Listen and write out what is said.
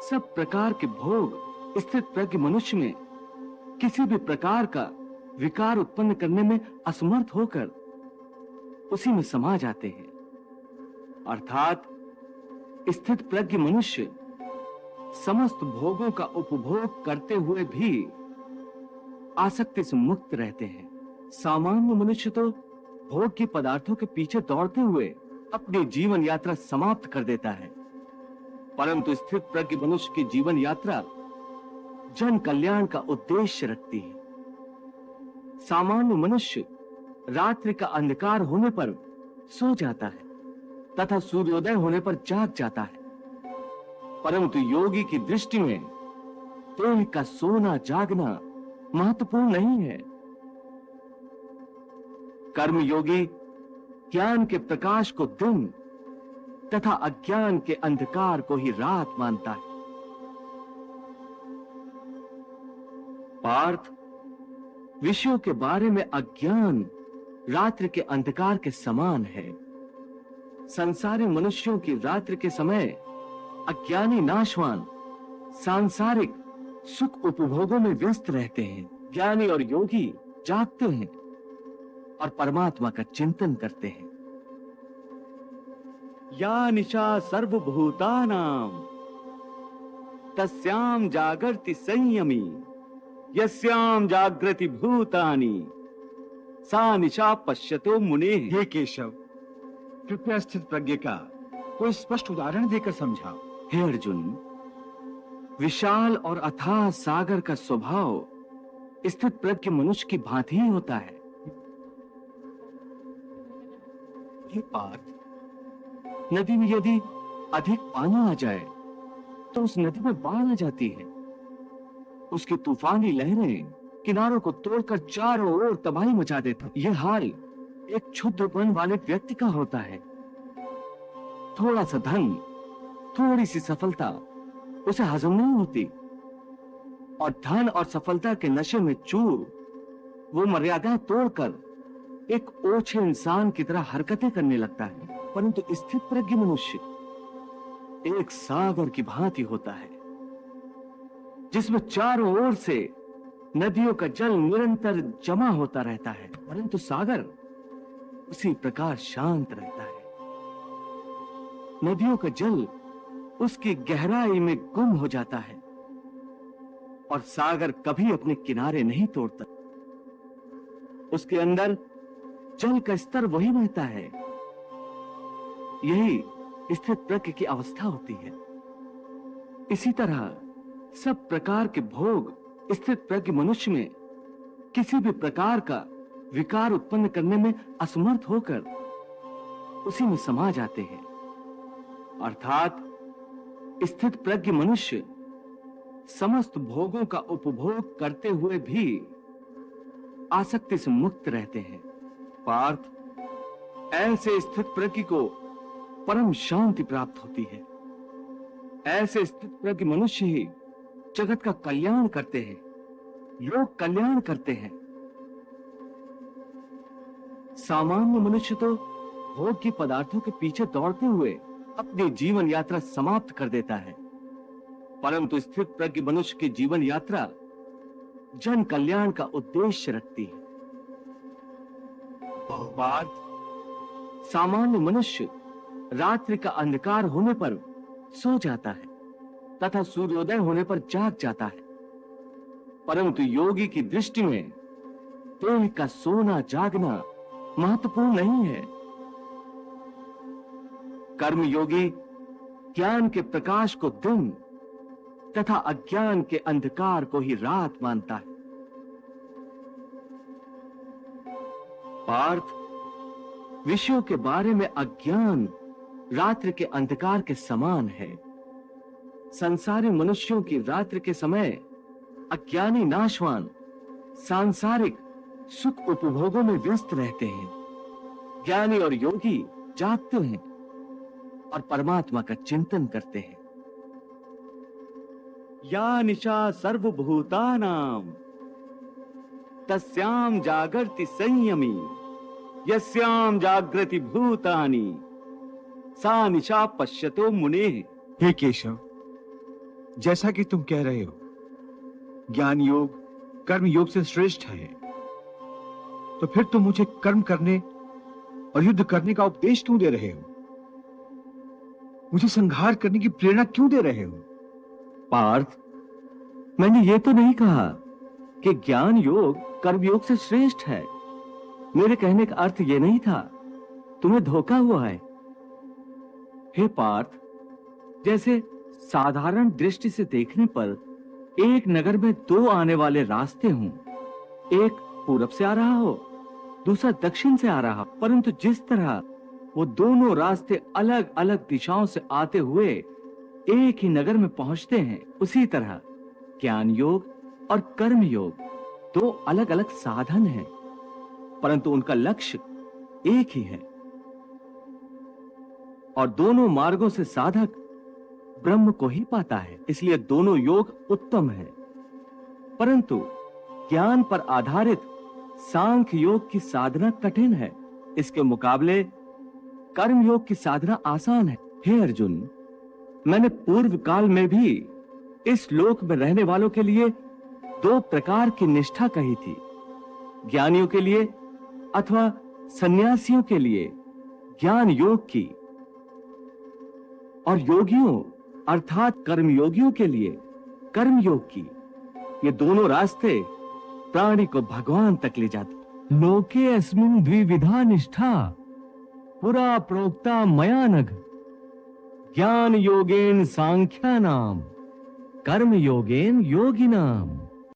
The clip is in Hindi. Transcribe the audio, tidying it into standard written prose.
सब प्रकार के भोग स्थित प्रज्ञ मनुष्य में किसी भी प्रकार का विकार उत्पन्न करने में असमर्थ होकर उसी में समा जाते हैं। अर्थात स्थित प्रज्ञ मनुष्य समस्त भोगों का उपभोग करते हुए भी आसक्ति से मुक्त रहते हैं। सामान्य मनुष्य तो भोग के पदार्थों के पीछे दौड़ते हुए अपनी जीवन यात्रा समाप्त कर देता है, परंतु स्थित प्रज्ञ मनुष्य की जीवन यात्रा जन कल्याण का उद्देश्य रखती है। सामान्य मनुष्य रात्रि का अंधकार होने पर सो जाता है तथा सूर्योदय होने पर जाग जाता है, परंतु योगी की दृष्टि में देह का सोना जागना महत्वपूर्ण नहीं है। कर्म योगी ज्ञान के प्रकाश को दिन तथा अज्ञान के अंधकार को ही रात मानता है। पार्थ, विषयों के बारे में अज्ञान रात्रि के अंधकार के समान है। संसारी मनुष्यों की रात्रि के समय अज्ञानी नाशवान सांसारिक सुख उपभोगों में व्यस्त रहते हैं। ज्ञानी और योगी जागते हैं और परमात्मा का चिंतन करते हैं। या निशा सर्वभूतानां तस्याम जागर्ति संयमी यस्याम जागृति भूतानि सा निशा पश्यतो मुनेः। हे केशव, कृपया स्थित प्रज्ञ का कोई स्पष्ट उदाहरण देकर समझाओ। हे अर्जुन, विशाल और अथाह सागर का स्वभाव स्थित प्रज्ञ मनुष्य की भांति ही होता है। हे पार्थ, नदी में यदि अधिक पानी आ जाए तो उस नदी में बाढ़ आ जाती है। उसकी तूफानी लहरें किनारों को तोड़कर चारों ओर तबाही मचा देती। यह हाल एक क्षुद्रपन वाले व्यक्ति का होता है। थोड़ा सा धन, थोड़ी सी सफलता उसे हजम नहीं होती और धन और सफलता के नशे में चूर वो मर्यादा तोड़कर एक ओछे इंसान की तरह हरकतें करने लगता है। परंतु स्थित प्रज्ञ मनुष्य एक सागर की भांति होता है जिसमें चारों ओर से नदियों का जल निरंतर जमा होता रहता है, परंतु सागर उसी प्रकार शांत रहता है। नदियों का जल उसकी गहराई में गुम हो जाता है और सागर कभी अपने किनारे नहीं तोड़ता। उसके अंदर जल का स्तर वही रहता है। यही स्थित प्रज्ञ की अवस्था होती है। इसी तरह सब प्रकार के भोग स्थित प्रज्ञ मनुष्य में किसी भी प्रकार का विकार उत्पन्न करने में असमर्थ होकर उसी में समा जाते हैं। अर्थात स्थित प्रज्ञ मनुष्य समस्त भोगों का उपभोग करते हुए भी आसक्ति से मुक्त रहते हैं। पार्थ, ऐसे स्थित प्रज्ञ को परम शांति प्राप्त होती है। ऐसे स्थित प्रज्ञ मनुष्य ही जगत का कल्याण करते हैं, लोक कल्याण करते हैं। सामान्य मनुष्य तो भोग के पदार्थों के पीछे दौड़ते हुए अपनी जीवन यात्रा समाप्त कर देता है, परंतु स्थित प्रज्ञ मनुष्य की जीवन यात्रा जन कल्याण का उद्देश्य रखती है। पार्थ, सामान्य मनुष्य रात्रि का अंधकार होने पर सो जाता है तथा सूर्योदय होने पर जाग जाता है, परंतु योगी की दृष्टि में देह का सोना जागना महत्वपूर्ण नहीं है। कर्म योगी ज्ञान के प्रकाश को दिन तथा अज्ञान के अंधकार को ही रात मानता है। पार्थ, विषयों के बारे में अज्ञान रात्रि के अंधकार के समान है। संसारी मनुष्यों की रात्रि के समय अज्ञानी नाशवान सांसारिक सुख उपभोगों में व्यस्त रहते हैं। ज्ञानी और योगी जागते हैं और परमात्मा का चिंतन करते हैं। या निशा सर्वभूतानां तस्याम जागर्ति संयमी यस्याम जागृति भूतानि सा निशा पश्यतो मुनेः। हे केशव, जैसा कि तुम कह रहे हो, ज्ञान योग कर्म योग से श्रेष्ठ है, तो फिर तुम मुझे कर्म करने और युद्ध करने का उपदेश क्यों दे रहे हो? मुझे संहार करने की प्रेरणा क्यों दे रहे हो? पार्थ, मैंने ये तो नहीं कहा कि ज्ञान योग कर्म योग से श्रेष्ठ है। मेरे कहने का अर्थ ये नहीं था। तुम्हें धोखा हुआ है। हे पार्थ, जैसे साधारण दृष्टि से देखने पर एक नगर में दो आने वाले रास्ते हों, एक पूरब से आ रहा हो, दूसरा दक्षिण से आ रहा, परंतु जिस तरह वो दोनों रास्ते अलग अलग दिशाओं से आते हुए एक ही नगर में पहुंचते हैं, उसी तरह ज्ञान योग और कर्म योग दो अलग अलग साधन हैं, परंतु उनका लक्ष्य एक ही है। और दोनों मार्गों से साधक ब्रह्म को ही पाता है, इसलिए दोनों योग उत्तम है। परंतु ज्ञान पर आधारित सांख्य योग की साधना कठिन है, इसके मुकाबले कर्म योग की साधना आसान है। हे अर्जुन, मैंने पूर्व काल में भी इस लोक में रहने वालों के लिए दो प्रकार की निष्ठा कही थी, ज्ञानियों के लिए अथवा सन्यासियों के लिए ज्ञान योग की, और योगियों अर्थात कर्मयोगियों के लिए कर्म योग की। ये दोनों रास्ते प्राणी को भगवान तक ले जाते। लोके अस्मिन् द्विविधा निष्ठा पुरा प्रोक्ता मया नघ, ज्ञान योगेन सांख्यानाम कर्म योगेन योगिनाम।